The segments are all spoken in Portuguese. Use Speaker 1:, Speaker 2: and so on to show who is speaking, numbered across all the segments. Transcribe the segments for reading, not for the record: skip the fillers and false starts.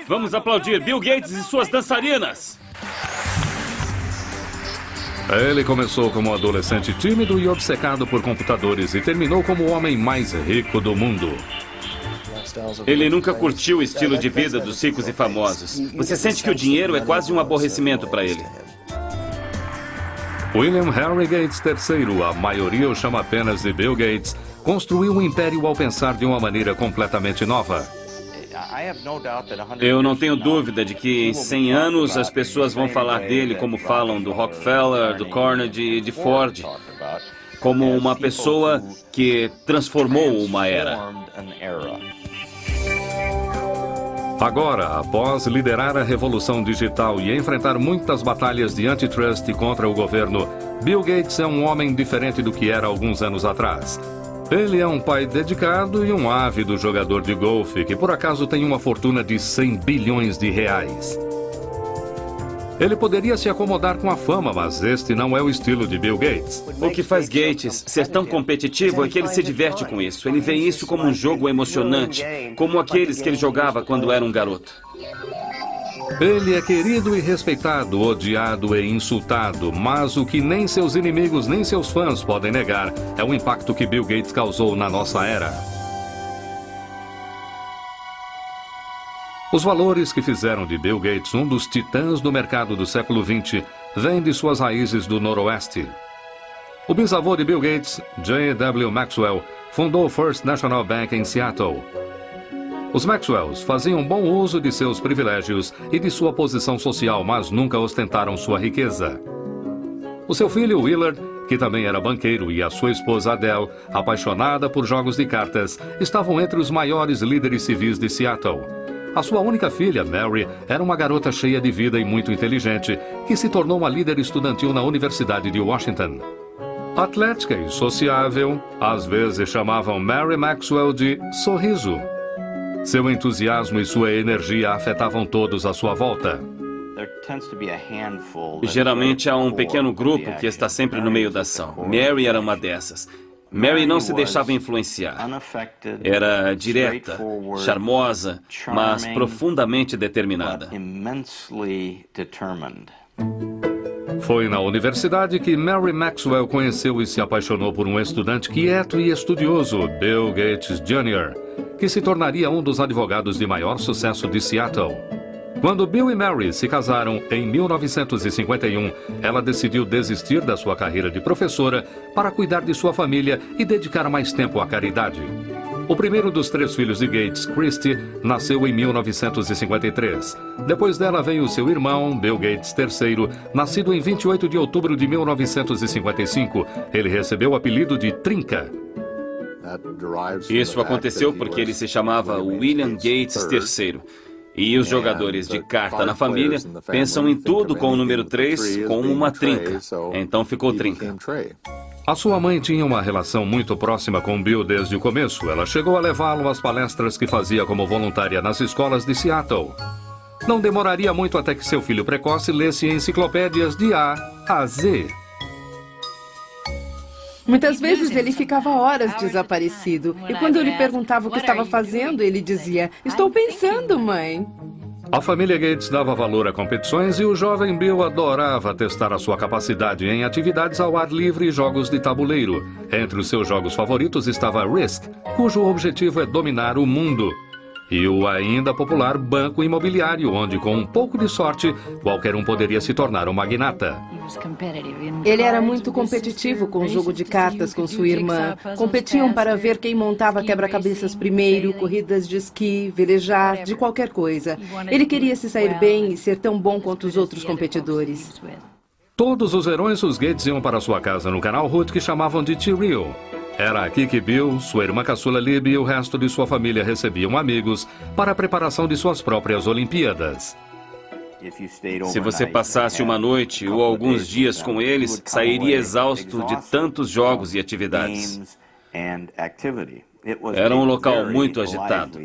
Speaker 1: Vamos aplaudir Bill Gates e suas dançarinas.
Speaker 2: Ele começou como um adolescente tímido e obcecado por computadores e terminou como o homem mais rico do mundo.
Speaker 1: Ele nunca curtiu o estilo de vida dos ricos e famosos. Você sente que o dinheiro é quase um aborrecimento para ele.
Speaker 2: William Henry Gates III, a maioria o chama apenas de Bill Gates, construiu um império ao pensar de uma maneira completamente nova.
Speaker 1: Eu não tenho dúvida de que em 100 anos as pessoas vão falar dele como falam do Rockefeller, do Carnegie e de Ford, como uma pessoa que transformou uma era.
Speaker 2: Agora, após liderar a revolução digital e enfrentar muitas batalhas de antitrust contra o governo, Bill Gates é um homem diferente do que era alguns anos atrás. Ele é um pai dedicado e um ávido jogador de golfe que por acaso tem uma fortuna de 100 bilhões de reais. Ele poderia se acomodar com a fama, mas este não é o estilo de Bill Gates.
Speaker 1: O que faz Gates ser tão competitivo é que ele se diverte com isso. Ele vê isso como um jogo emocionante, como aqueles que ele jogava quando era um garoto.
Speaker 2: Ele é querido e respeitado, odiado e insultado, mas o que nem seus inimigos nem seus fãs podem negar é o impacto que Bill Gates causou na nossa era. Os valores que fizeram de Bill Gates um dos titãs do mercado do século XX vêm de suas raízes do Noroeste. O bisavô de Bill Gates, J. W. Maxwell, fundou o First National Bank em Seattle. Os Maxwells faziam bom uso de seus privilégios e de sua posição social, mas nunca ostentaram sua riqueza. O seu filho Willard, que também era banqueiro, e a sua esposa Adele, apaixonada por jogos de cartas, estavam entre os maiores líderes civis de Seattle. A sua única filha, Mary, era uma garota cheia de vida e muito inteligente, que se tornou uma líder estudantil na Universidade de Washington. Atlética e sociável, às vezes chamavam Mary Maxwell de Sorriso. Seu entusiasmo e sua energia afetavam todos à sua volta.
Speaker 1: Geralmente há um pequeno grupo que está sempre no meio da ação. Mary era uma dessas. Mary não se deixava influenciar. Era direta, charmosa, mas profundamente determinada.
Speaker 2: Foi na universidade que Mary Maxwell conheceu e se apaixonou por um estudante quieto e estudioso, Bill Gates Jr., que se tornaria um dos advogados de maior sucesso de Seattle. Quando Bill e Mary se casaram em 1951, ela decidiu desistir da sua carreira de professora para cuidar de sua família e dedicar mais tempo à caridade. O primeiro dos 3 filhos de Gates, Christy, nasceu em 1953. Depois dela veio seu irmão, Bill Gates III, nascido em 28 de outubro de 1955. Ele recebeu o apelido de Trinca.
Speaker 1: Isso aconteceu porque ele se chamava William Gates III. E os jogadores de carta na família pensam em tudo com o número 3 como uma trinca. Então ficou Trinca.
Speaker 2: A sua mãe tinha uma relação muito próxima com Bill desde o começo. Ela chegou a levá-lo às palestras que fazia como voluntária nas escolas de Seattle. Não demoraria muito até que seu filho precoce lesse enciclopédias de A a Z.
Speaker 3: Muitas vezes ele ficava horas desaparecido. E quando eu lhe perguntava o que estava fazendo, ele dizia: "Estou pensando, mãe."
Speaker 2: A família Gates dava valor a competições e o jovem Bill adorava testar a sua capacidade em atividades ao ar livre e jogos de tabuleiro. Entre os seus jogos favoritos estava Risk, cujo objetivo é dominar o mundo. E o ainda popular Banco Imobiliário, onde com um pouco de sorte, qualquer um poderia se tornar um magnata.
Speaker 3: Ele era muito competitivo com o jogo de cartas com sua irmã. Competiam para ver quem montava quebra-cabeças primeiro, corridas de esqui, velejar, de qualquer coisa. Ele queria se sair bem e ser tão bom quanto os outros competidores.
Speaker 2: Todos os verões, os Gates iam para sua casa no canal Hood que chamavam de T-Rio. Era aqui que Bill, sua irmã caçula Libby e o resto de sua família recebiam amigos para a preparação de suas próprias Olimpíadas.
Speaker 1: Se você passasse uma noite ou alguns dias com eles, sairia exausto de tantos jogos e atividades. Era um local muito agitado.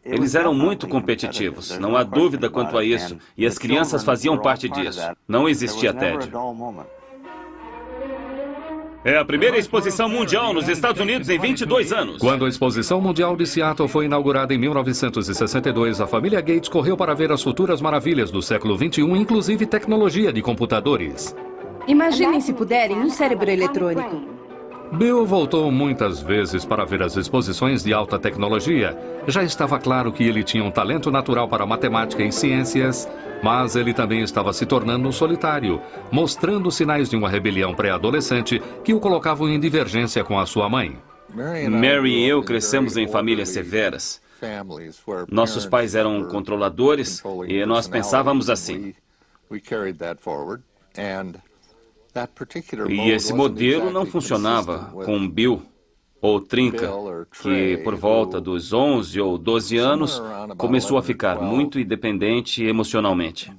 Speaker 1: Eles eram muito competitivos, não há dúvida quanto a isso, e as crianças faziam parte disso. Não existia tédio. É a primeira exposição mundial nos Estados Unidos em 22 anos.
Speaker 2: Quando a Exposição Mundial de Seattle foi inaugurada em 1962, a família Gates correu para ver as futuras maravilhas do século XXI, inclusive tecnologia de computadores.
Speaker 3: Imaginem, se puderem, um cérebro eletrônico.
Speaker 2: Bill voltou muitas vezes para ver as exposições de alta tecnologia. Já estava claro que ele tinha um talento natural para matemática e ciências, mas ele também estava se tornando um solitário, mostrando sinais de uma rebelião pré-adolescente que o colocavam em divergência com a sua mãe.
Speaker 1: Mary e eu crescemos em famílias severas. Nossos pais eram controladores e nós pensávamos assim. E esse modelo não funcionava com Bill ou Trinca, que por volta dos 11 ou 12 anos começou a ficar muito independente emocionalmente.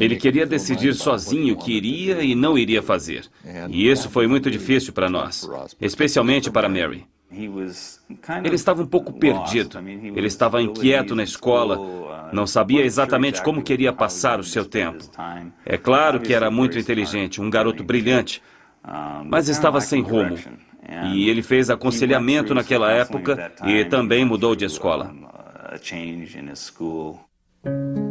Speaker 1: Ele queria decidir sozinho o que iria e não iria fazer. E isso foi muito difícil para nós, especialmente para Mary. Ele estava um pouco perdido. Ele estava inquieto na escola, não sabia exatamente como queria passar o seu tempo. É claro que era muito inteligente, um garoto brilhante, mas estava sem rumo. E ele fez aconselhamento naquela época e também mudou de escola.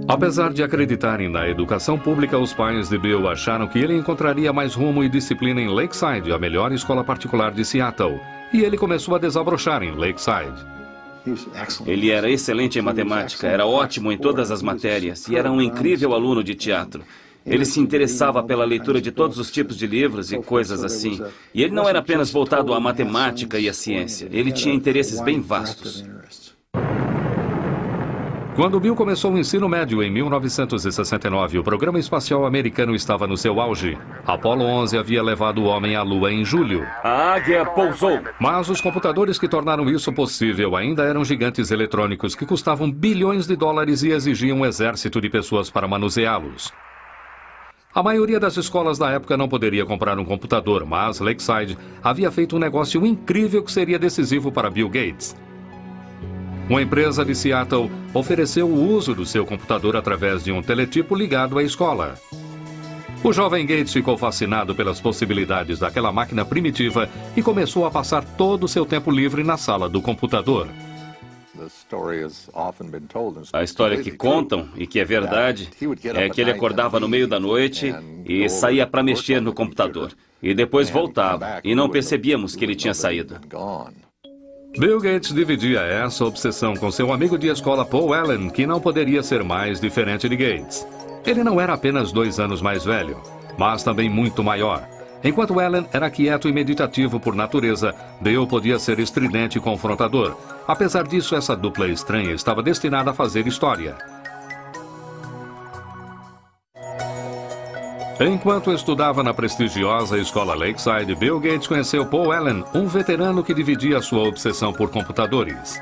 Speaker 2: Apesar de acreditarem na educação pública, os pais de Bill acharam que ele encontraria mais rumo e disciplina em Lakeside, a melhor escola particular de Seattle. E ele começou a desabrochar em Lakeside.
Speaker 1: Ele era excelente em matemática, era ótimo em todas as matérias e era um incrível aluno de teatro. Ele se interessava pela leitura de todos os tipos de livros e coisas assim. E ele não era apenas voltado à matemática e à ciência, ele tinha interesses bem vastos.
Speaker 2: Quando Bill começou o ensino médio em 1969, o programa espacial americano estava no seu auge. Apollo 11 havia levado o homem à Lua em julho.
Speaker 1: A águia pousou.
Speaker 2: Mas os computadores que tornaram isso possível ainda eram gigantes eletrônicos que custavam bilhões de dólares e exigiam um exército de pessoas para manuseá-los. A maioria das escolas da época não poderia comprar um computador, mas Lakeside havia feito um negócio incrível que seria decisivo para Bill Gates. Uma empresa de Seattle ofereceu o uso do seu computador através de um teletipo ligado à escola. O jovem Gates ficou fascinado pelas possibilidades daquela máquina primitiva e começou a passar todo o seu tempo livre na sala do computador.
Speaker 1: A história que contam, e que é verdade, é que ele acordava no meio da noite e saía para mexer no computador. E depois voltava, e não percebíamos que ele tinha saído.
Speaker 2: Bill Gates dividia essa obsessão com seu amigo de escola Paul Allen, que não poderia ser mais diferente de Gates. Ele não era apenas 2 anos mais velho, mas também muito maior. Enquanto Allen era quieto e meditativo por natureza, Bill podia ser estridente e confrontador. Apesar disso, essa dupla estranha estava destinada a fazer história. Enquanto estudava na prestigiosa escola Lakeside, Bill Gates conheceu Paul Allen, um veterano que dividia sua obsessão por computadores.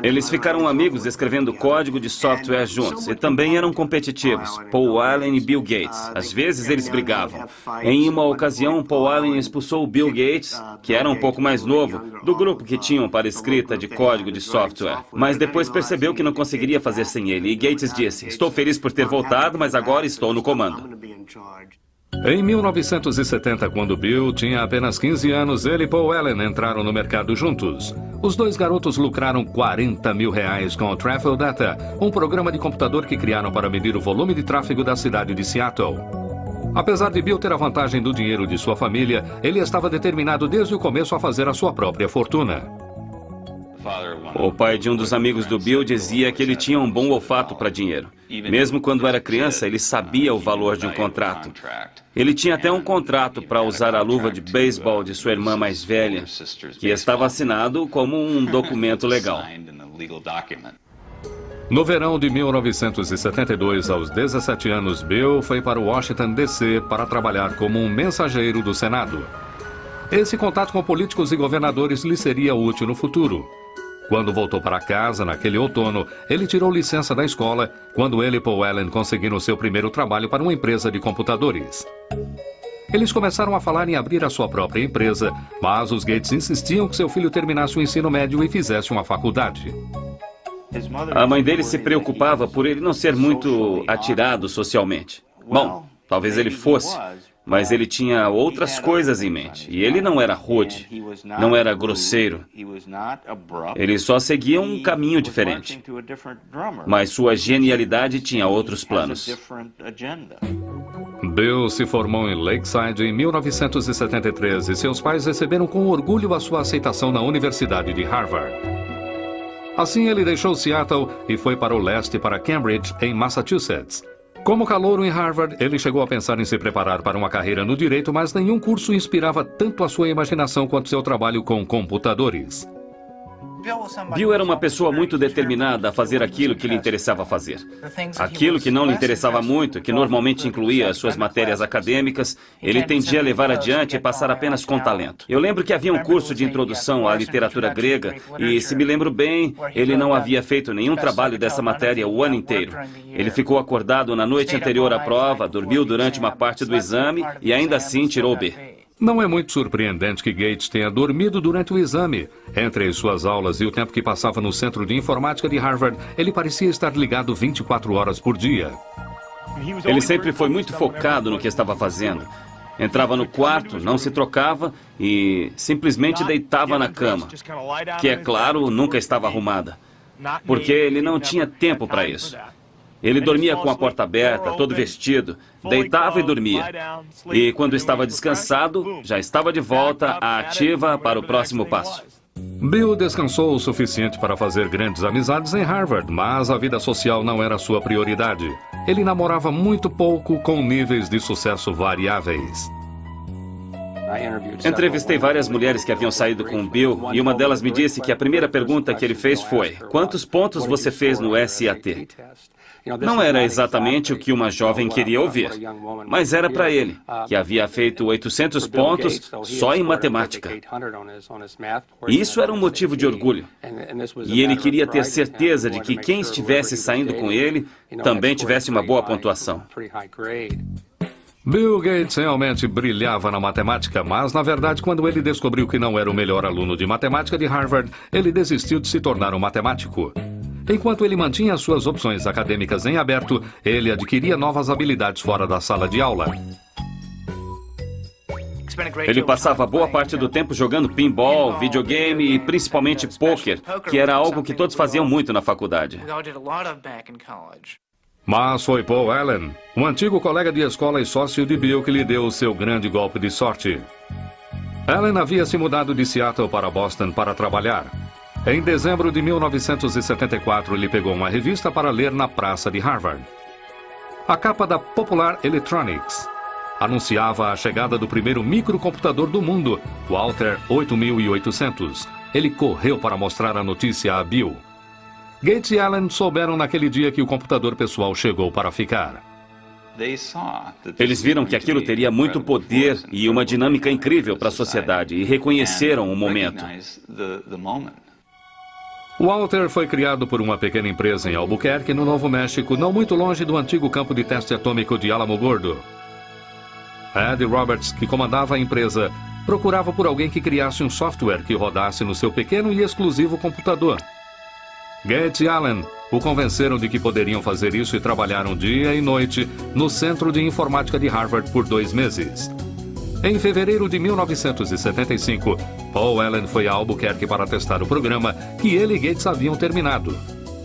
Speaker 1: Eles ficaram amigos escrevendo código de software juntos e também eram competitivos, Paul Allen e Bill Gates. Às vezes eles brigavam. Em uma ocasião, Paul Allen expulsou Bill Gates, que era um pouco mais novo, do grupo que tinham para escrita de código de software. Mas depois percebeu que não conseguiria fazer sem ele e Gates disse: "Estou feliz por ter voltado, mas agora estou no comando."
Speaker 2: Em 1970, quando Bill tinha apenas 15 anos, ele e Paul Allen entraram no mercado juntos. Os dois garotos lucraram R$40 mil com o Traffic Data, um programa de computador que criaram para medir o volume de tráfego da cidade de Seattle. Apesar de Bill ter a vantagem do dinheiro de sua família, ele estava determinado desde o começo a fazer a sua própria fortuna.
Speaker 1: O pai de um dos amigos do Bill dizia que ele tinha um bom olfato para dinheiro. Mesmo quando era criança, ele sabia o valor de um contrato. Ele tinha até um contrato para usar a luva de beisebol de sua irmã mais velha, que estava assinado como um documento legal.
Speaker 2: No verão de 1972, aos 17 anos, Bill foi para Washington, D.C. para trabalhar como um mensageiro do Senado. Esse contato com políticos e governadores lhe seria útil no futuro. Quando voltou para casa, naquele outono, ele tirou licença da escola, quando ele e Paul Allen conseguiram seu primeiro trabalho para uma empresa de computadores. Eles começaram a falar em abrir a sua própria empresa, mas os Gates insistiam que seu filho terminasse o ensino médio e fizesse uma faculdade.
Speaker 1: A mãe dele se preocupava por ele não ser muito atirado socialmente. Bom, talvez ele fosse, mas ele tinha outras coisas em mente. E ele não era rude, não era grosseiro. Ele só seguia um caminho diferente. Mas sua genialidade tinha outros planos.
Speaker 2: Bill se formou em Lakeside em 1973 e seus pais receberam com orgulho a sua aceitação na Universidade de Harvard. Assim, ele deixou Seattle e foi para o leste, para Cambridge, em Massachusetts. Como calouro em Harvard, ele chegou a pensar em se preparar para uma carreira no direito, mas nenhum curso inspirava tanto a sua imaginação quanto seu trabalho com computadores.
Speaker 1: Bill era uma pessoa muito determinada a fazer aquilo que lhe interessava fazer. Aquilo que não lhe interessava muito, que normalmente incluía as suas matérias acadêmicas, ele tendia a levar adiante e passar apenas com talento. Eu lembro que havia um curso de introdução à literatura grega e, se me lembro bem, ele não havia feito nenhum trabalho dessa matéria o ano inteiro. Ele ficou acordado na noite anterior à prova, dormiu durante uma parte do exame e ainda assim tirou B.
Speaker 2: Não é muito surpreendente que Gates tenha dormido durante o exame. Entre as suas aulas e o tempo que passava no Centro de Informática de Harvard, ele parecia estar ligado 24 horas por dia.
Speaker 1: Ele sempre foi muito focado no que estava fazendo. Entrava no quarto, não se trocava e simplesmente deitava na cama, que, é claro, nunca estava arrumada, porque ele não tinha tempo para isso. Ele dormia com a porta aberta, todo vestido, deitava e dormia. E quando estava descansado, já estava de volta à ativa para o próximo passo.
Speaker 2: Bill descansou o suficiente para fazer grandes amizades em Harvard, mas a vida social não era sua prioridade. Ele namorava muito pouco, com níveis de sucesso variáveis.
Speaker 1: Entrevistei várias mulheres que haviam saído com o Bill e uma delas me disse que a primeira pergunta que ele fez foi: quantos pontos você fez no SAT? Não era exatamente o que uma jovem queria ouvir, mas era para ele, que havia feito 800 pontos só em matemática. Isso era um motivo de orgulho. E ele queria ter certeza de que quem estivesse saindo com ele também tivesse uma boa pontuação.
Speaker 2: Bill Gates realmente brilhava na matemática, mas, na verdade, quando ele descobriu que não era o melhor aluno de matemática de Harvard, ele desistiu de se tornar um matemático. Enquanto ele mantinha suas opções acadêmicas em aberto, ele adquiria novas habilidades fora da sala de aula.
Speaker 1: Ele passava boa parte do tempo jogando pinball, videogame e principalmente pôquer, que era algo que todos faziam muito na faculdade.
Speaker 2: Mas foi Paul Allen, um antigo colega de escola e sócio de Bill, que lhe deu o seu grande golpe de sorte. Allen havia se mudado de Seattle para Boston para trabalhar. Em dezembro de 1974, ele pegou uma revista para ler na praça de Harvard. A capa da Popular Electronics anunciava a chegada do primeiro microcomputador do mundo, o Altair 8800. Ele correu para mostrar a notícia a Bill. Gates e Allen souberam naquele dia que o computador pessoal chegou para ficar.
Speaker 1: Eles viram que aquilo teria muito poder e uma dinâmica incrível para a sociedade e reconheceram o momento.
Speaker 2: O Altair foi criado por uma pequena empresa em Albuquerque, no Novo México, não muito longe do antigo campo de teste atômico de Alamogordo. Ed Roberts, que comandava a empresa, procurava por alguém que criasse um software que rodasse no seu pequeno e exclusivo computador. Gates e Allen o convenceram de que poderiam fazer isso e trabalharam dia e noite no Centro de Informática de Harvard por 2 meses. Em fevereiro de 1975, Paul Allen foi a Albuquerque para testar o programa que ele e Gates haviam terminado.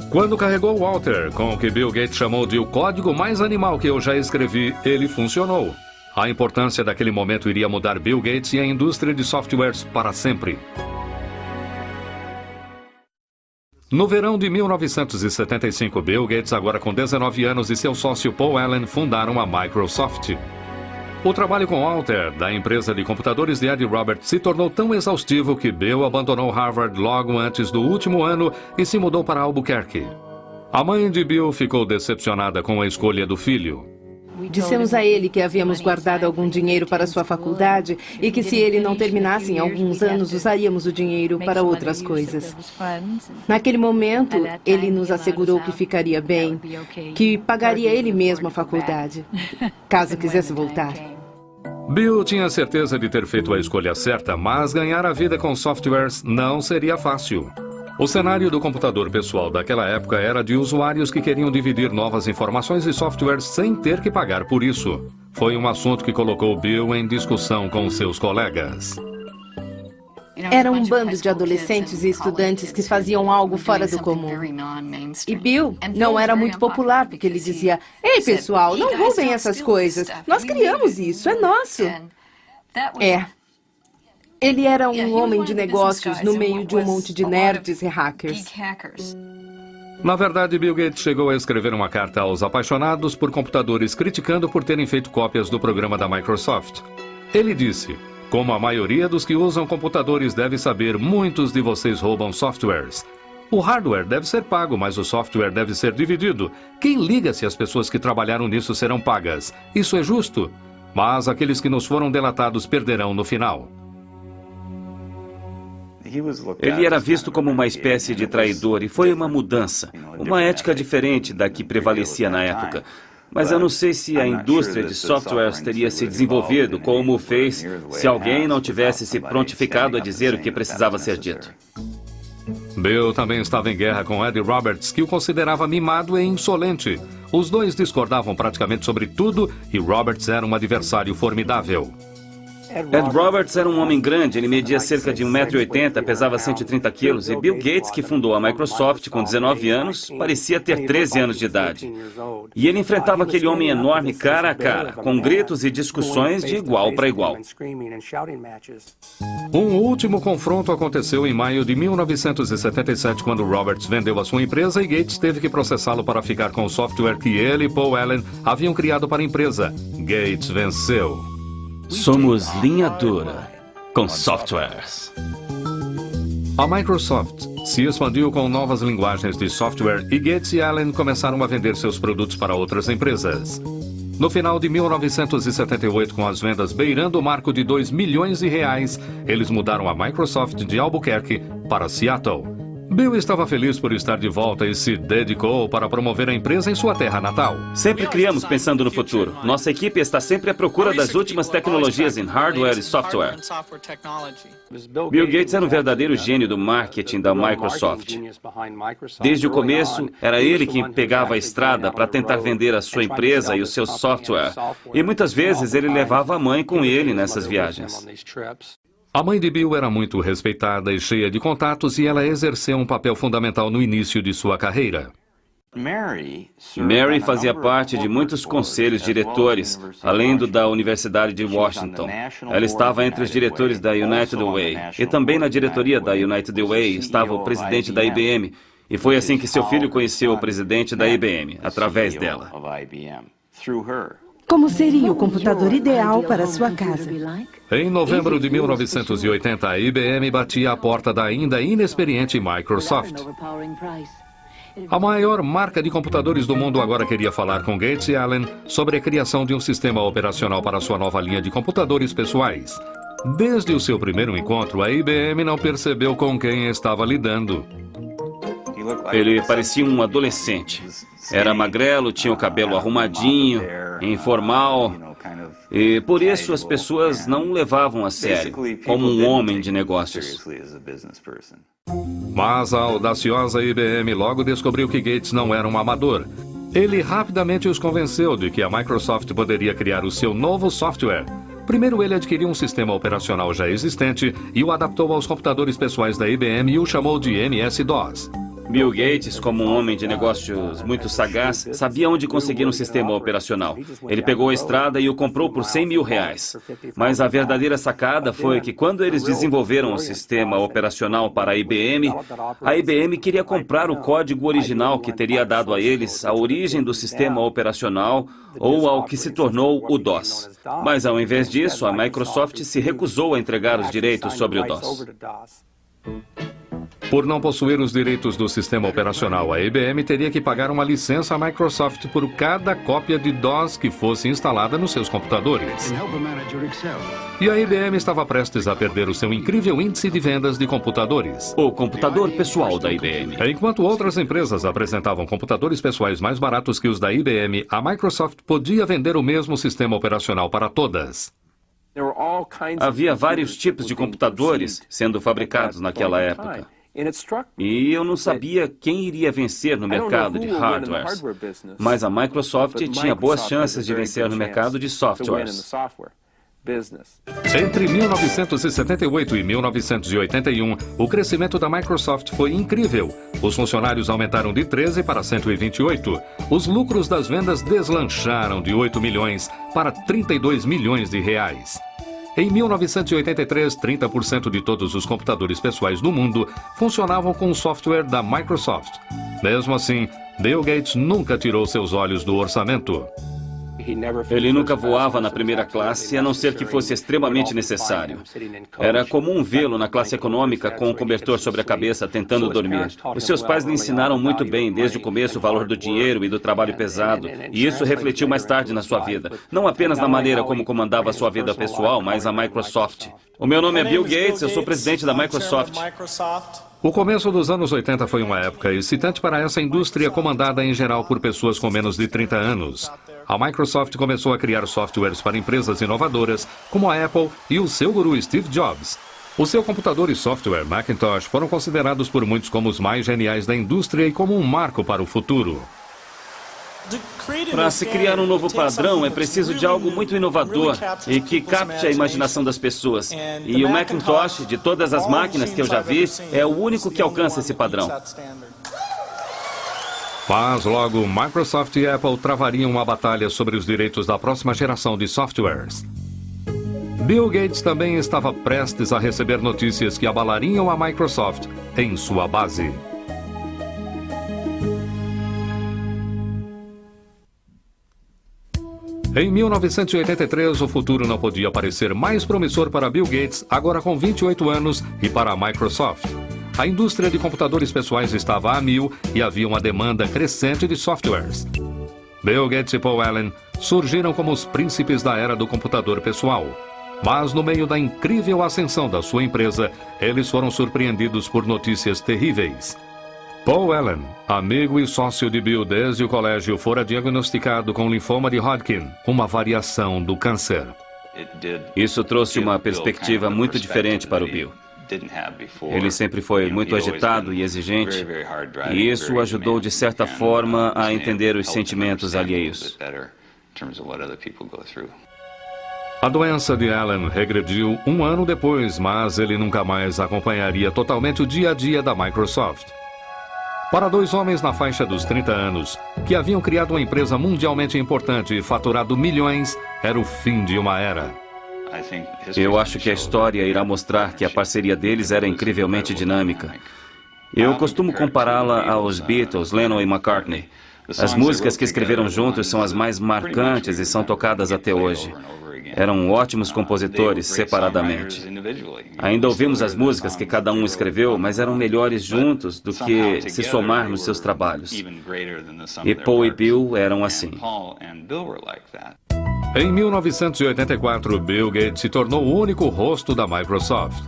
Speaker 2: Quando carregou o Altair, com o que Bill Gates chamou de o código mais animal que eu já escrevi, ele funcionou. A importância daquele momento iria mudar Bill Gates e a indústria de softwares para sempre. No verão de 1975, Bill Gates, agora com 19 anos, e seu sócio Paul Allen fundaram a Microsoft. O trabalho com Altair, da empresa de computadores de Ed Roberts, se tornou tão exaustivo que Bill abandonou Harvard logo antes do último ano e se mudou para Albuquerque. A mãe de Bill ficou decepcionada com a escolha do filho.
Speaker 3: Dissemos a ele que havíamos guardado algum dinheiro para sua faculdade e que, se ele não terminasse em alguns anos, usaríamos o dinheiro para outras coisas. Naquele momento, ele nos assegurou que ficaria bem, que pagaria ele mesmo a faculdade, caso quisesse voltar.
Speaker 2: Bill tinha certeza de ter feito a escolha certa, mas ganhar a vida com softwares não seria fácil. O cenário do computador pessoal daquela época era de usuários que queriam dividir novas informações e softwares sem ter que pagar por isso. Foi um assunto que colocou Bill em discussão com seus colegas.
Speaker 3: Era um bando de adolescentes e estudantes que faziam algo fora do comum. E Bill não era muito popular, porque ele dizia: "Ei, pessoal, não roubem essas coisas. Nós criamos isso, é nosso." Ele era um homem de negócios no meio de um monte de nerds e hackers.
Speaker 2: Na verdade, Bill Gates chegou a escrever uma carta aos apaixonados por computadores criticando por terem feito cópias do programa da Microsoft. Ele disse: "Como a maioria dos que usam computadores deve saber, muitos de vocês roubam softwares. O hardware deve ser pago, mas o software deve ser dividido. Quem liga se as pessoas que trabalharam nisso serão pagas? Isso é justo. Mas aqueles que nos foram delatados perderão no final."
Speaker 1: Ele era visto como uma espécie de traidor e foi uma mudança, uma ética diferente da que prevalecia na época. Mas eu não sei se a indústria de softwares teria se desenvolvido como fez se alguém não tivesse se prontificado a dizer o que precisava ser dito.
Speaker 2: Bill também estava em guerra com Ed Roberts, que o considerava mimado e insolente. Os dois discordavam praticamente sobre tudo e Roberts era um adversário formidável.
Speaker 1: Ed Roberts era um homem grande, ele media cerca de 1,80 m, pesava 130 quilos, e Bill Gates, que fundou a Microsoft com 19 anos, parecia ter 13 anos de idade. E ele enfrentava aquele homem enorme cara a cara, com gritos e discussões de igual para igual.
Speaker 2: Um último confronto aconteceu em maio de 1977, quando Roberts vendeu a sua empresa e Gates teve que processá-lo para ficar com o software que ele e Paul Allen haviam criado para a empresa. Gates venceu.
Speaker 1: Somos linha dura com softwares.
Speaker 2: A Microsoft se expandiu com novas linguagens de software e Gates e Allen começaram a vender seus produtos para outras empresas. No final de 1978, com as vendas beirando o marco de R$ 2 milhões, eles mudaram a Microsoft de Albuquerque para Seattle. Bill estava feliz por estar de volta e se dedicou para promover a empresa em sua terra natal.
Speaker 1: Sempre criamos pensando no futuro. Nossa equipe está sempre à procura das últimas tecnologias em hardware e software. Bill Gates era um verdadeiro gênio do marketing da Microsoft. Desde o começo, era ele quem pegava a estrada para tentar vender a sua empresa e o seu software. E muitas vezes ele levava a mãe com ele nessas viagens.
Speaker 2: A mãe de Bill era muito respeitada e cheia de contatos e ela exerceu um papel fundamental no início de sua carreira.
Speaker 1: Mary fazia parte de muitos conselhos diretores, além do da Universidade de Washington. Ela estava entre os diretores da United Way e também na diretoria da United Way estava o presidente da IBM. E foi assim que seu filho conheceu o presidente da IBM, através dela.
Speaker 3: Como seria o computador ideal para a sua casa?
Speaker 2: Em novembro de 1980, a IBM batia a porta da ainda inexperiente Microsoft. A maior marca de computadores do mundo agora queria falar com Gates e Allen sobre a criação de um sistema operacional para sua nova linha de computadores pessoais. Desde o seu primeiro encontro, a IBM não percebeu com quem estava lidando.
Speaker 1: Ele parecia um adolescente. Era magrelo, tinha o cabelo arrumadinho, informal, e por isso as pessoas não o levavam a sério, como um homem de negócios.
Speaker 2: Mas a audaciosa IBM logo descobriu que Gates não era um amador. Ele rapidamente os convenceu de que a Microsoft poderia criar o seu novo software. Primeiro ele adquiriu um sistema operacional já existente e o adaptou aos computadores pessoais da IBM e o chamou de MS-DOS.
Speaker 1: Bill Gates, como um homem de negócios muito sagaz, sabia onde conseguir um sistema operacional. Ele pegou a estrada e o comprou por R$100 mil. Mas a verdadeira sacada foi que quando eles desenvolveram o sistema operacional para a IBM queria comprar o código original que teria dado a eles a origem do sistema operacional ou ao que se tornou o DOS. Mas ao invés disso, a Microsoft se recusou a entregar os direitos sobre o DOS.
Speaker 2: Por não possuir os direitos do sistema operacional, a IBM teria que pagar uma licença à Microsoft por cada cópia de DOS que fosse instalada nos seus computadores. E a IBM estava prestes a perder o seu incrível índice de vendas de computadores.
Speaker 1: O computador pessoal da IBM.
Speaker 2: Enquanto outras empresas apresentavam computadores pessoais mais baratos que os da IBM, a Microsoft podia vender o mesmo sistema operacional para todas.
Speaker 1: Havia vários tipos de computadores sendo fabricados naquela época. E eu não sabia quem iria vencer no mercado de hardwares. Mas a Microsoft tinha boas chances de vencer no mercado de softwares.
Speaker 2: Entre 1978 e 1981, o crescimento da Microsoft foi incrível. Os funcionários aumentaram de 13 para 128. Os lucros das vendas deslancharam de 8 milhões para 32 milhões de reais. Em 1983, 30% de todos os computadores pessoais no mundo funcionavam com o software da Microsoft. Mesmo assim, Bill Gates nunca tirou seus olhos do orçamento.
Speaker 1: Ele nunca voava na primeira classe, a não ser que fosse extremamente necessário. Era comum vê-lo na classe econômica com um cobertor sobre a cabeça, tentando dormir. Os seus pais lhe ensinaram muito bem, desde o começo, o valor do dinheiro e do trabalho pesado. E isso refletiu mais tarde na sua vida. Não apenas na maneira como comandava a sua vida pessoal, mas a Microsoft. O meu nome é Bill Gates, eu sou presidente da Microsoft.
Speaker 2: O começo dos anos 80 foi uma época excitante para essa indústria comandada em geral por pessoas com menos de 30 anos. A Microsoft começou a criar softwares para empresas inovadoras, como a Apple e o seu guru Steve Jobs. O seu computador e software Macintosh foram considerados por muitos como os mais geniais da indústria e como um marco para o futuro.
Speaker 1: Para se criar um novo padrão, é preciso de algo muito inovador e que capte a imaginação das pessoas. E o Macintosh, de todas as máquinas que eu já vi, é o único que alcança esse padrão.
Speaker 2: Mas logo, Microsoft e Apple travariam uma batalha sobre os direitos da próxima geração de softwares. Bill Gates também estava prestes a receber notícias que abalariam a Microsoft em sua base. Em 1983, o futuro não podia parecer mais promissor para Bill Gates, agora com 28 anos, e para a Microsoft. A indústria de computadores pessoais estava a mil e havia uma demanda crescente de softwares. Bill Gates e Paul Allen surgiram como os príncipes da era do computador pessoal. Mas no meio da incrível ascensão da sua empresa, eles foram surpreendidos por notícias terríveis. Paul Allen, amigo e sócio de Bill desde o colégio, fora diagnosticado com linfoma de Hodgkin, uma variação do câncer.
Speaker 1: Isso trouxe uma perspectiva muito diferente para o Bill. Ele sempre foi muito agitado e exigente, e isso o ajudou de certa forma a entender os sentimentos alheios.
Speaker 2: A doença de Allen regrediu um ano depois, mas ele nunca mais acompanharia totalmente o dia a dia da Microsoft. Para dois homens na faixa dos 30 anos, que haviam criado uma empresa mundialmente importante e faturado milhões, era o fim de uma era.
Speaker 1: Eu acho que a história irá mostrar que a parceria deles era incrivelmente dinâmica. Eu costumo compará-la aos Beatles, Lennon e McCartney. As músicas que escreveram juntos são as mais marcantes e são tocadas até hoje. Eram ótimos compositores separadamente. Ainda ouvimos as músicas que cada um escreveu, mas eram melhores juntos do que se somar nos seus trabalhos. E Paul e Bill eram assim.
Speaker 2: Em 1984, Bill Gates se tornou o único rosto da Microsoft.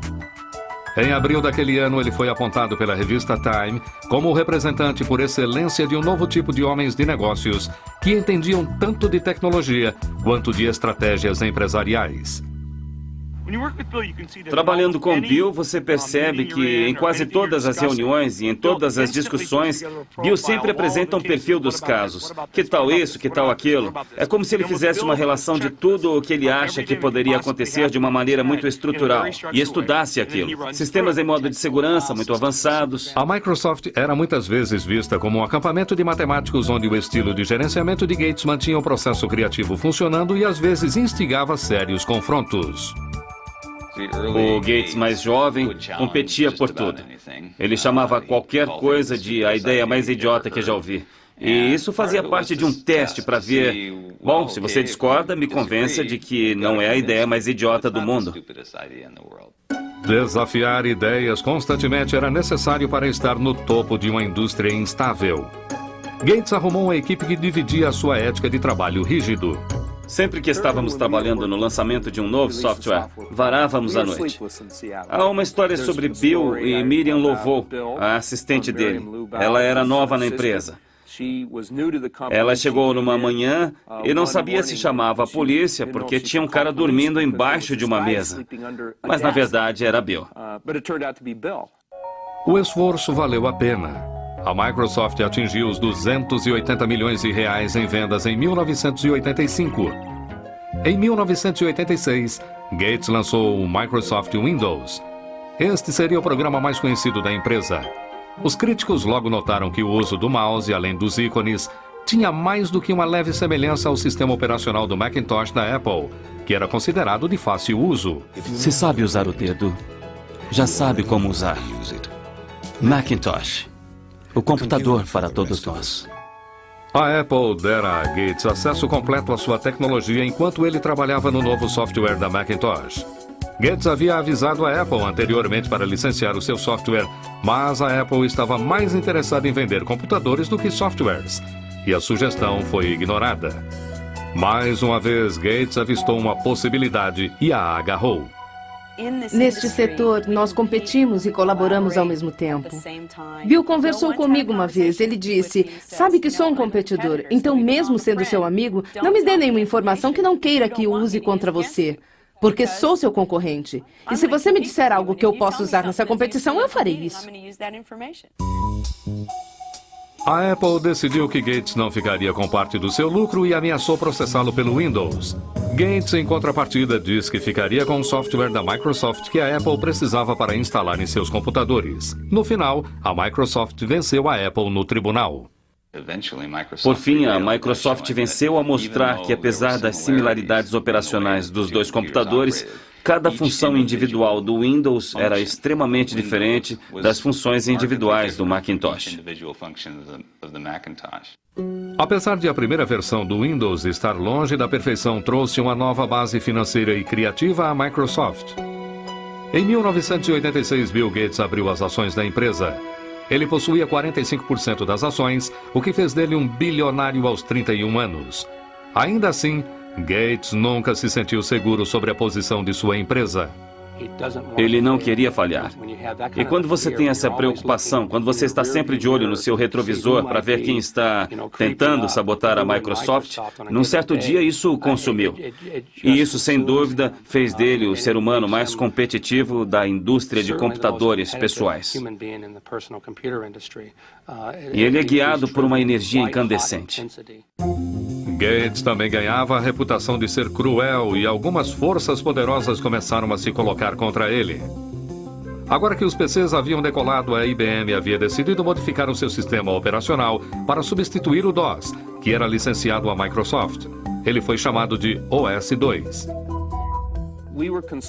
Speaker 2: Em abril daquele ano, ele foi apontado pela revista Time como o representante por excelência de um novo tipo de homens de negócios que entendiam tanto de tecnologia quanto de estratégias empresariais.
Speaker 1: Trabalhando com Bill, você percebe que em quase todas as reuniões e em todas as discussões, Bill sempre apresenta um perfil dos casos. Que tal isso, que tal aquilo? É como se ele fizesse uma relação de tudo o que ele acha que poderia acontecer de uma maneira muito estrutural e estudasse aquilo. Sistemas em modo de segurança muito avançados.
Speaker 2: A Microsoft era muitas vezes vista como um acampamento de matemáticos onde o estilo de gerenciamento de Gates mantinha o processo criativo funcionando e às vezes instigava sérios confrontos.
Speaker 1: O Gates mais jovem competia por tudo. Ele chamava qualquer coisa de a ideia mais idiota que já ouvi. E isso fazia parte de um teste para ver... Bom, se você discorda, me convença de que não é a ideia mais idiota do mundo.
Speaker 2: Desafiar ideias constantemente era necessário para estar no topo de uma indústria instável. Gates arrumou uma equipe que dividia a sua ética de trabalho rígido.
Speaker 1: Sempre que estávamos trabalhando no lançamento de um novo software, varávamos à noite. Há uma história sobre Bill e Miriam Lovo, a assistente dele. Ela era nova na empresa. Ela chegou numa manhã e não sabia se chamava a polícia porque tinha um cara dormindo embaixo de uma mesa. Mas na verdade era Bill.
Speaker 2: O esforço valeu a pena. A Microsoft atingiu os 280 milhões de reais em vendas em 1985. Em 1986, Gates lançou o Microsoft Windows. Este seria o programa mais conhecido da empresa. Os críticos logo notaram que o uso do mouse, além dos ícones, tinha mais do que uma leve semelhança ao sistema operacional do Macintosh da Apple, que era considerado de fácil uso.
Speaker 1: Se sabe usar o dedo, já sabe como usar. Macintosh, o computador para todos nós.
Speaker 2: A Apple dera a Gates acesso completo à sua tecnologia enquanto ele trabalhava no novo software da Macintosh. Gates havia avisado a Apple anteriormente para licenciar o seu software, mas a Apple estava mais interessada em vender computadores do que softwares, e a sugestão foi ignorada. Mais uma vez, Gates avistou uma possibilidade e a agarrou.
Speaker 3: Neste setor, nós competimos e colaboramos ao mesmo tempo. Bill conversou comigo uma vez. Ele disse, sabe que sou um competidor, então mesmo sendo seu amigo, não me dê nenhuma informação que não queira que eu use contra você, porque sou seu concorrente. E se você me disser algo que eu possa usar nessa competição, eu farei isso.
Speaker 2: A Apple decidiu que Gates não ficaria com parte do seu lucro e ameaçou processá-lo pelo Windows. Gates, em contrapartida, diz que ficaria com o software da Microsoft que a Apple precisava para instalar em seus computadores. No final, a Microsoft venceu a Apple no tribunal.
Speaker 1: Por fim, a Microsoft venceu ao mostrar que, apesar das similaridades operacionais dos dois computadores, cada função individual do Windows era extremamente diferente das funções individuais do Macintosh.
Speaker 2: Apesar de a primeira versão do Windows estar longe da perfeição, trouxe uma nova base financeira e criativa à Microsoft. Em 1986, Bill Gates abriu as ações da empresa. Ele possuía 45% das ações, o que fez dele um bilionário aos 31 anos. Ainda assim, Gates nunca se sentiu seguro sobre a posição de sua empresa.
Speaker 1: Ele não queria falhar. E quando você tem essa preocupação, quando você está sempre de olho no seu retrovisor para ver quem está tentando sabotar a Microsoft, num certo dia isso o consumiu. E isso, sem dúvida, fez dele o ser humano mais competitivo da indústria de computadores pessoais. E ele é guiado por uma energia incandescente.
Speaker 2: Gates também ganhava a reputação de ser cruel e algumas forças poderosas começaram a se colocar contra ele. Agora que os PCs haviam decolado, a IBM havia decidido modificar o seu sistema operacional para substituir o DOS, que era licenciado à Microsoft. Ele foi chamado de OS/2.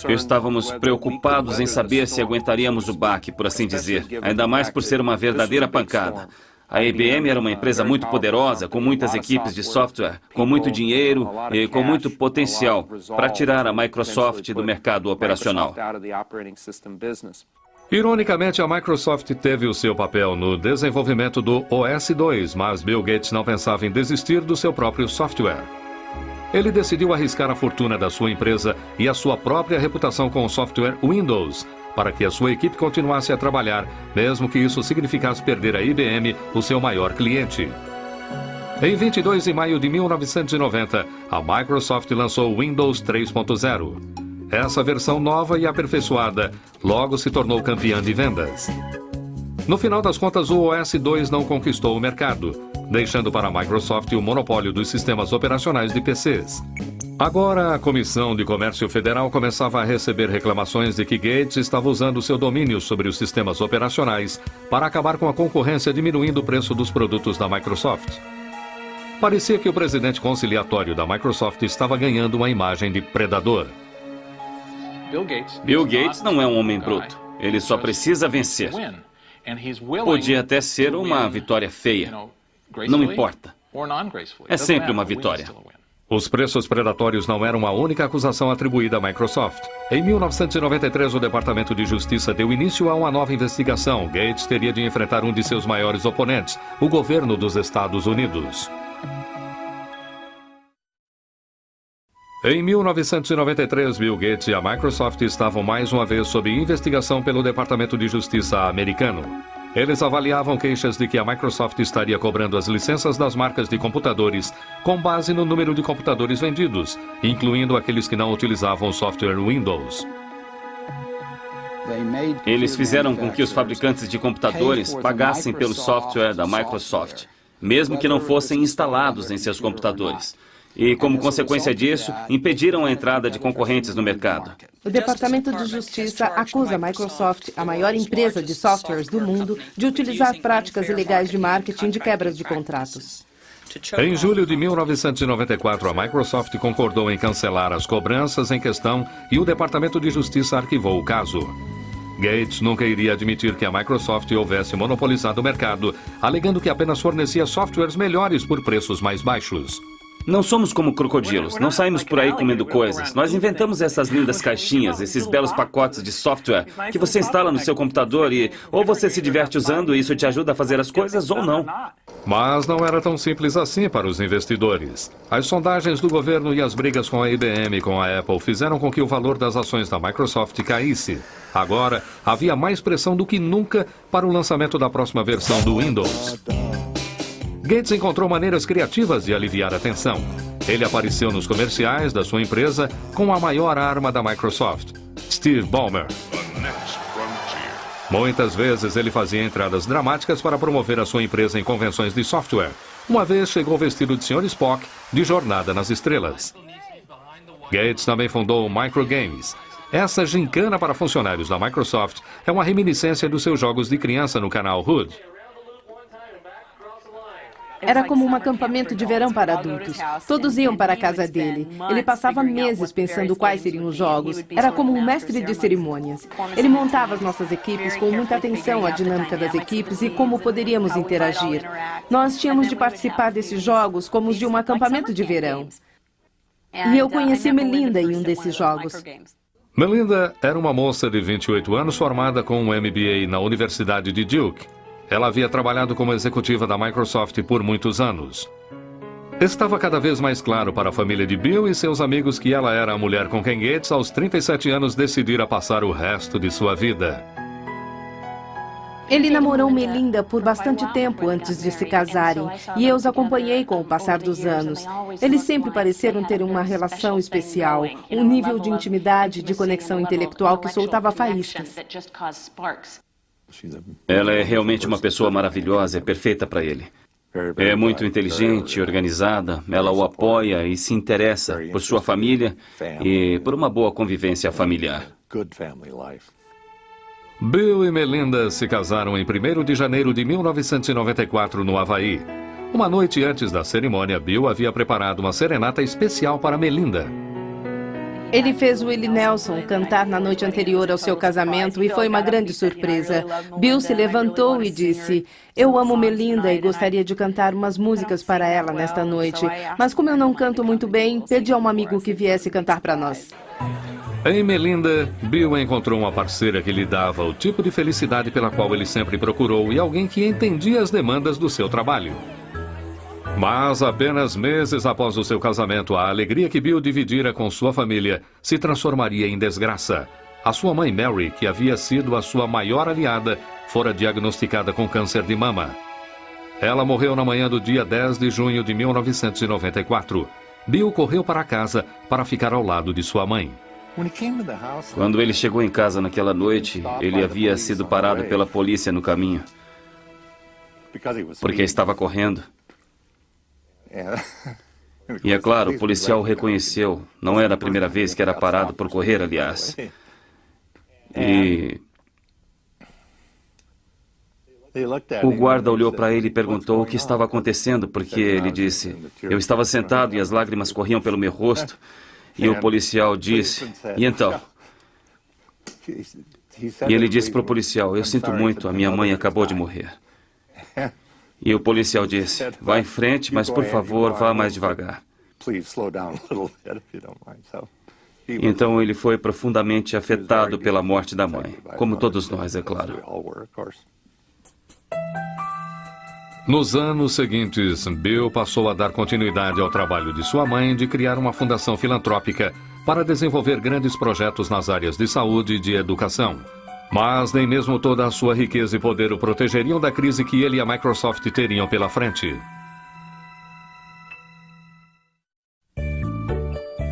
Speaker 1: Estávamos preocupados em saber se aguentaríamos o baque, por assim dizer, ainda mais por ser uma verdadeira pancada. A IBM era uma empresa muito poderosa, com muitas equipes de software, com muito dinheiro e com muito potencial para tirar a Microsoft do mercado operacional.
Speaker 2: Ironicamente, a Microsoft teve o seu papel no desenvolvimento do OS/2, mas Bill Gates não pensava em desistir do seu próprio software. Ele decidiu arriscar a fortuna da sua empresa e a sua própria reputação com o software Windows, para que a sua equipe continuasse a trabalhar, mesmo que isso significasse perder a IBM, o seu maior cliente. Em 22 de maio de 1990, a Microsoft lançou o Windows 3.0. Essa versão nova e aperfeiçoada logo se tornou campeã de vendas. No final das contas, o OS/2 não conquistou o mercado, deixando para a Microsoft o monopólio dos sistemas operacionais de PCs. Agora, a Comissão de Comércio Federal começava a receber reclamações de que Gates estava usando seu domínio sobre os sistemas operacionais para acabar com a concorrência, diminuindo o preço dos produtos da Microsoft. Parecia que o presidente conciliatório da Microsoft estava ganhando uma imagem de predador.
Speaker 1: Bill Gates não é um homem bruto. Ele só precisa vencer. Podia até ser uma vitória feia. Não importa. É sempre uma vitória.
Speaker 2: Os preços predatórios não eram a única acusação atribuída à Microsoft. Em 1993, o Departamento de Justiça deu início a uma nova investigação. Gates teria de enfrentar um de seus maiores oponentes, o governo dos Estados Unidos. Em 1993, Bill Gates e a Microsoft estavam mais uma vez sob investigação pelo Departamento de Justiça americano. Eles avaliavam queixas de que a Microsoft estaria cobrando as licenças das marcas de computadores com base no número de computadores vendidos, incluindo aqueles que não utilizavam o software Windows.
Speaker 1: Eles fizeram com que os fabricantes de computadores pagassem pelo software da Microsoft, mesmo que não fossem instalados em seus computadores. E, como consequência disso, impediram a entrada de concorrentes no mercado.
Speaker 3: O Departamento de Justiça acusa a Microsoft, a maior empresa de softwares do mundo, de utilizar práticas ilegais de marketing de quebras de contratos.
Speaker 2: Em julho de 1994, a Microsoft concordou em cancelar as cobranças em questão e o Departamento de Justiça arquivou o caso. Gates nunca iria admitir que a Microsoft houvesse monopolizado o mercado, alegando que apenas fornecia softwares melhores por preços mais baixos.
Speaker 1: Não somos como crocodilos, não saímos por aí comendo coisas. Nós inventamos essas lindas caixinhas, esses belos pacotes de software que você instala no seu computador e ou você se diverte usando e isso te ajuda a fazer as coisas ou não.
Speaker 2: Mas não era tão simples assim para os investidores. As sondagens do governo e as brigas com a IBM e com a Apple fizeram com que o valor das ações da Microsoft caísse. Agora, havia mais pressão do que nunca para o lançamento da próxima versão do Windows. Gates encontrou maneiras criativas de aliviar a tensão. Ele apareceu nos comerciais da sua empresa com a maior arma da Microsoft, Steve Ballmer. Muitas vezes ele fazia entradas dramáticas para promover a sua empresa em convenções de software. Uma vez chegou vestido de Sr. Spock, de Jornada nas Estrelas. Gates também fundou o Microgames. Essa gincana para funcionários da Microsoft é uma reminiscência dos seus jogos de criança no canal Hood.
Speaker 3: Era como um acampamento de verão para adultos. Todos iam para a casa dele. Ele passava meses pensando quais seriam os jogos. Era como um mestre de cerimônias. Ele montava as nossas equipes com muita atenção à dinâmica das equipes e como poderíamos interagir. Nós tínhamos de participar desses jogos como os de um acampamento de verão. E eu conheci Melinda em um desses jogos.
Speaker 2: Melinda era uma moça de 28 anos formada com um MBA na Universidade de Duke. Ela havia trabalhado como executiva da Microsoft por muitos anos. Estava cada vez mais claro para a família de Bill e seus amigos que ela era a mulher com quem Gates, aos 37 anos, decidira passar o resto de sua vida.
Speaker 3: Ele namorou Melinda por bastante tempo antes de se casarem, e eu os acompanhei com o passar dos anos. Eles sempre pareceram ter uma relação especial, um nível de intimidade, de conexão intelectual que soltava faíscas.
Speaker 1: Ela é realmente uma pessoa maravilhosa, é perfeita para ele. É muito inteligente, organizada, ela o apoia e se interessa por sua família e por uma boa convivência familiar.
Speaker 2: Bill e Melinda se casaram em 1º de janeiro de 1994 no Havaí. Uma noite antes da cerimônia, Bill havia preparado uma serenata especial para Melinda.
Speaker 3: Ele fez Willie Nelson cantar na noite anterior ao seu casamento e foi uma grande surpresa. Bill se levantou e disse: "Eu amo Melinda e gostaria de cantar umas músicas para ela nesta noite, mas como eu não canto muito bem, pedi a um amigo que viesse cantar para nós."
Speaker 2: Em Melinda, Bill encontrou uma parceira que lhe dava o tipo de felicidade pela qual ele sempre procurou e alguém que entendia as demandas do seu trabalho. Mas apenas meses após o seu casamento, a alegria que Bill dividira com sua família se transformaria em desgraça. A sua mãe Mary, que havia sido a sua maior aliada, fora diagnosticada com câncer de mama. Ela morreu na manhã do dia 10 de junho de 1994. Bill correu para casa para ficar ao lado de sua mãe.
Speaker 1: Quando ele chegou em casa naquela noite, ele havia sido parado pela polícia no caminho, porque estava correndo. E é claro, o policial o reconheceu. Não era a primeira vez que era parado por correr, aliás. E o guarda olhou para ele e perguntou o que estava acontecendo, porque ele disse: "Eu estava sentado e as lágrimas corriam pelo meu rosto." E o policial disse: "E então?" E ele disse para o policial: "Eu sinto muito, a minha mãe acabou de morrer." E o policial disse: "Vá em frente, mas por favor, vá mais devagar." Então ele foi profundamente afetado pela morte da mãe, como todos nós, é claro.
Speaker 2: Nos anos seguintes, Bill passou a dar continuidade ao trabalho de sua mãe de criar uma fundação filantrópica para desenvolver grandes projetos nas áreas de saúde e de educação. Mas nem mesmo toda a sua riqueza e poder o protegeriam da crise que ele e a Microsoft teriam pela frente.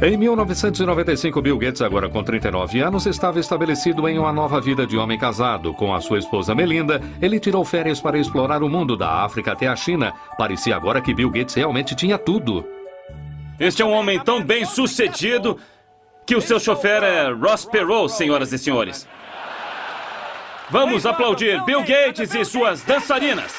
Speaker 2: Em 1995, Bill Gates, agora com 39 anos, estava estabelecido em uma nova vida de homem casado. Com a sua esposa Melinda, ele tirou férias para explorar o mundo da África até a China. Parecia agora que Bill Gates realmente tinha tudo.
Speaker 1: Este é um homem tão bem sucedido que o seu chofer é Ross Perot, senhoras e senhores. Vamos aplaudir Bill Gates e suas dançarinas.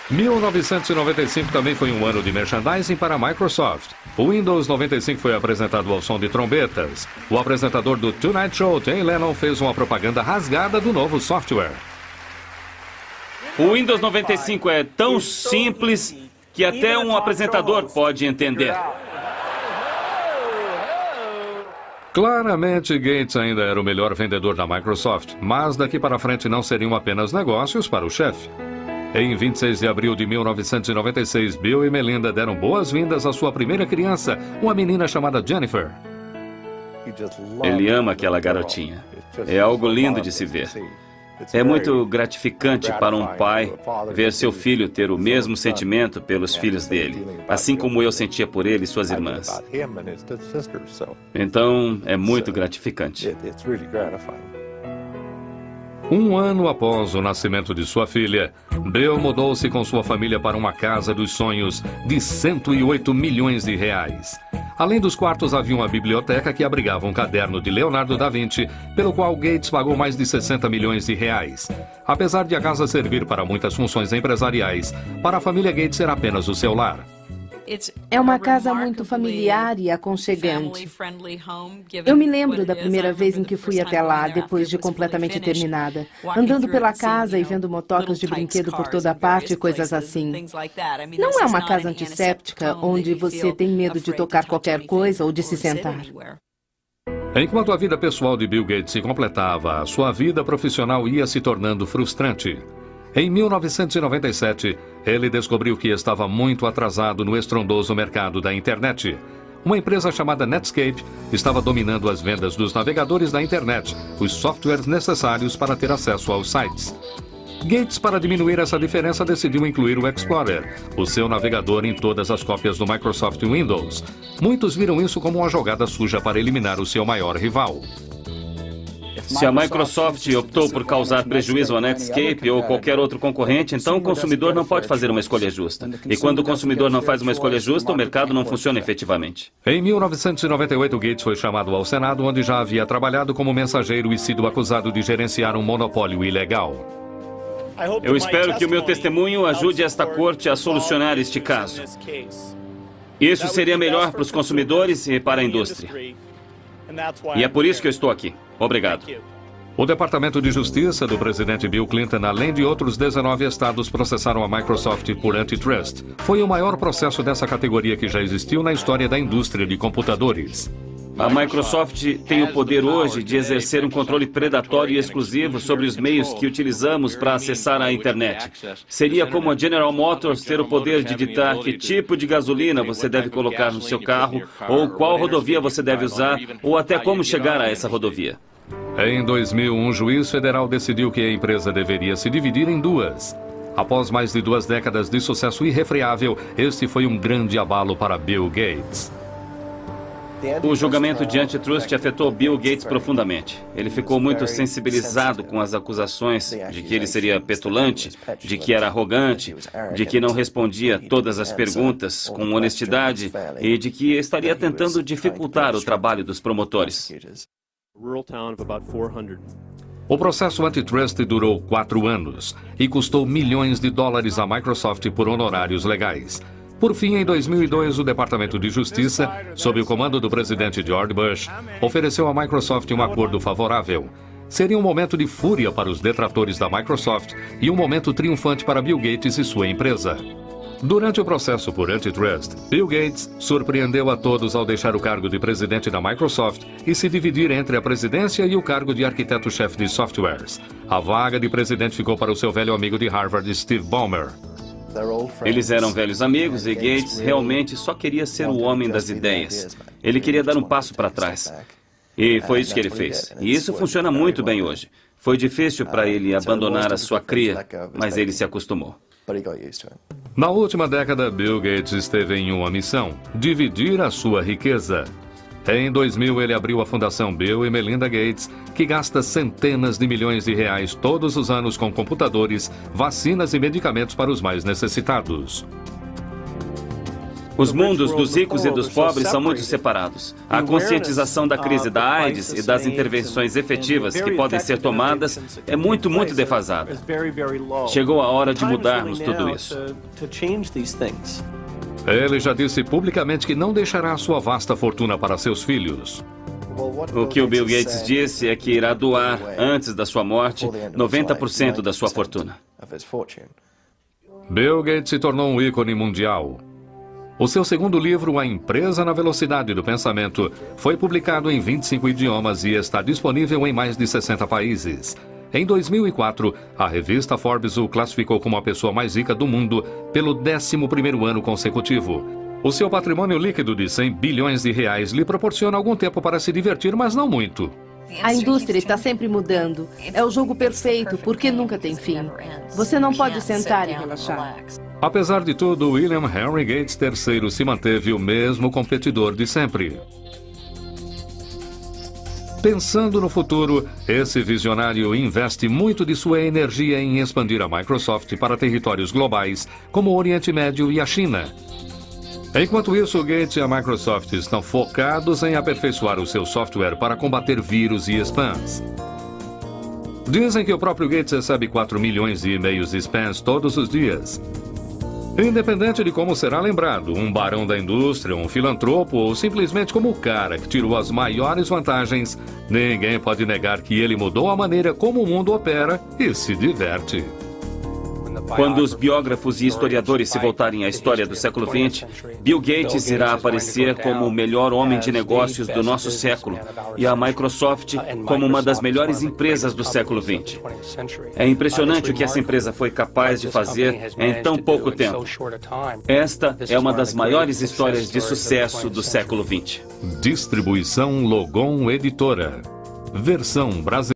Speaker 2: 1995 também foi um ano de merchandising para a Microsoft. O Windows 95 foi apresentado ao som de trombetas. O apresentador do Tonight Show, Jay Leno, fez uma propaganda rasgada do novo software.
Speaker 1: O Windows 95 é tão simples que até um apresentador pode entender.
Speaker 2: Claramente, Gates ainda era o melhor vendedor da Microsoft, mas daqui para frente não seriam apenas negócios para o chefe. Em 26 de abril de 1996, Bill e Melinda deram boas-vindas à sua primeira criança, uma menina chamada Jennifer.
Speaker 1: Ele ama aquela garotinha. É algo lindo de se ver. É muito gratificante para um pai ver seu filho ter o mesmo sentimento pelos filhos dele, assim como eu sentia por ele e suas irmãs. Então, é muito gratificante.
Speaker 2: Um ano após o nascimento de sua filha, Bill mudou-se com sua família para uma casa dos sonhos de 108 milhões de reais. Além dos quartos, havia uma biblioteca que abrigava um caderno de Leonardo da Vinci, pelo qual Gates pagou mais de 60 milhões de reais. Apesar de a casa servir para muitas funções empresariais, para a família Gates era apenas o seu lar.
Speaker 3: É uma casa muito familiar e aconchegante. Eu me lembro da primeira vez em que fui até lá, depois de completamente terminada, andando pela casa e vendo motocas de brinquedo por toda parte e coisas assim. Não é uma casa antisséptica, onde você tem medo de tocar qualquer coisa ou de se sentar.
Speaker 2: Enquanto a vida pessoal de Bill Gates se completava, sua vida profissional ia se tornando frustrante. Em 1997, ele descobriu que estava muito atrasado no estrondoso mercado da internet. Uma empresa chamada Netscape estava dominando as vendas dos navegadores da internet, os softwares necessários para ter acesso aos sites. Gates, para diminuir essa diferença, decidiu incluir o Explorer, o seu navegador, em todas as cópias do Microsoft Windows. Muitos viram isso como uma jogada suja para eliminar o seu maior rival.
Speaker 1: Se a Microsoft optou por causar prejuízo à Netscape ou qualquer outro concorrente, então o consumidor não pode fazer uma escolha justa. E quando o consumidor não faz uma escolha justa, o mercado não funciona efetivamente.
Speaker 2: Em 1998, Gates foi chamado ao Senado, onde já havia trabalhado como mensageiro e sido acusado de gerenciar um monopólio ilegal.
Speaker 1: Eu espero que o meu testemunho ajude esta corte a solucionar este caso. Isso seria melhor para os consumidores e para a indústria. E é por isso que eu estou aqui. Obrigado.
Speaker 2: O Departamento de Justiça do presidente Bill Clinton, além de outros 19 estados, processaram a Microsoft por antitrust. Foi o maior processo dessa categoria que já existiu na história da indústria de computadores.
Speaker 1: A Microsoft tem o poder hoje de exercer um controle predatório e exclusivo sobre os meios que utilizamos para acessar a internet. Seria como a General Motors ter o poder de ditar que tipo de gasolina você deve colocar no seu carro, ou qual rodovia você deve usar, ou até como chegar a essa rodovia.
Speaker 2: Em 2000, um juiz federal decidiu que a empresa deveria se dividir em duas. Após mais de 2 décadas de sucesso irrefreável, este foi um grande abalo para Bill Gates.
Speaker 1: O julgamento de antitrust afetou Bill Gates profundamente. Ele ficou muito sensibilizado com as acusações de que ele seria petulante, de que era arrogante, de que não respondia todas as perguntas com honestidade e de que estaria tentando dificultar o trabalho dos promotores.
Speaker 2: O processo antitrust durou 4 anos e custou milhões de dólares à Microsoft por honorários legais. Por fim, em 2002, o Departamento de Justiça, sob o comando do presidente George Bush, ofereceu à Microsoft um acordo favorável. Seria um momento de fúria para os detratores da Microsoft e um momento triunfante para Bill Gates e sua empresa. Durante o processo por antitrust, Bill Gates surpreendeu a todos ao deixar o cargo de presidente da Microsoft e se dividir entre a presidência e o cargo de arquiteto-chefe de softwares. A vaga de presidente ficou para o seu velho amigo de Harvard, Steve Ballmer.
Speaker 1: Eles eram velhos amigos e Gates realmente só queria ser o homem das ideias. Ele queria dar um passo para trás. E foi isso que ele fez. E isso funciona muito bem hoje. Foi difícil para ele abandonar a sua cria, mas ele se acostumou.
Speaker 2: Na última década, Bill Gates esteve em uma missão: dividir a sua riqueza. Em 2000, ele abriu a Fundação Bill e Melinda Gates, que gasta centenas de milhões de reais todos os anos com computadores, vacinas e medicamentos para os mais necessitados.
Speaker 1: Os mundos dos ricos e dos pobres são muito separados. A conscientização da crise da AIDS e das intervenções efetivas que podem ser tomadas é muito defasada. Chegou a hora de mudarmos tudo isso.
Speaker 2: Ele já disse publicamente que não deixará sua vasta fortuna para seus filhos.
Speaker 1: O que o Bill Gates disse é que irá doar, antes da sua morte, 90% da sua fortuna.
Speaker 2: Bill Gates se tornou um ícone mundial. O seu segundo livro, A Empresa na Velocidade do Pensamento, foi publicado em 25 idiomas e está disponível em mais de 60 países. Em 2004, a revista Forbes o classificou como a pessoa mais rica do mundo pelo 11º ano consecutivo. O seu patrimônio líquido de 100 bilhões de reais lhe proporciona algum tempo para se divertir, mas não muito.
Speaker 3: A indústria está sempre mudando. É o jogo perfeito, porque nunca tem fim. Você não pode sentar e relaxar.
Speaker 2: Apesar de tudo, William Henry Gates III se manteve o mesmo competidor de sempre. Pensando no futuro, esse visionário investe muito de sua energia em expandir a Microsoft para territórios globais, como o Oriente Médio e a China. Enquanto isso, Gates e a Microsoft estão focados em aperfeiçoar o seu software para combater vírus e spams. Dizem que o próprio Gates recebe 4 milhões de e-mails de spams todos os dias. Independente de como será lembrado, um barão da indústria, um filantropo ou simplesmente como o cara que tirou as maiores vantagens, ninguém pode negar que ele mudou a maneira como o mundo opera e se diverte.
Speaker 1: Quando os biógrafos e historiadores se voltarem à história do século XX, Bill Gates irá aparecer como o melhor homem de negócios do nosso século e a Microsoft como uma das melhores empresas do século XX. É impressionante o que essa empresa foi capaz de fazer em tão pouco tempo. Esta é uma das maiores histórias de sucesso do século XX.
Speaker 2: Distribuição Logon Editora. Versão brasileira.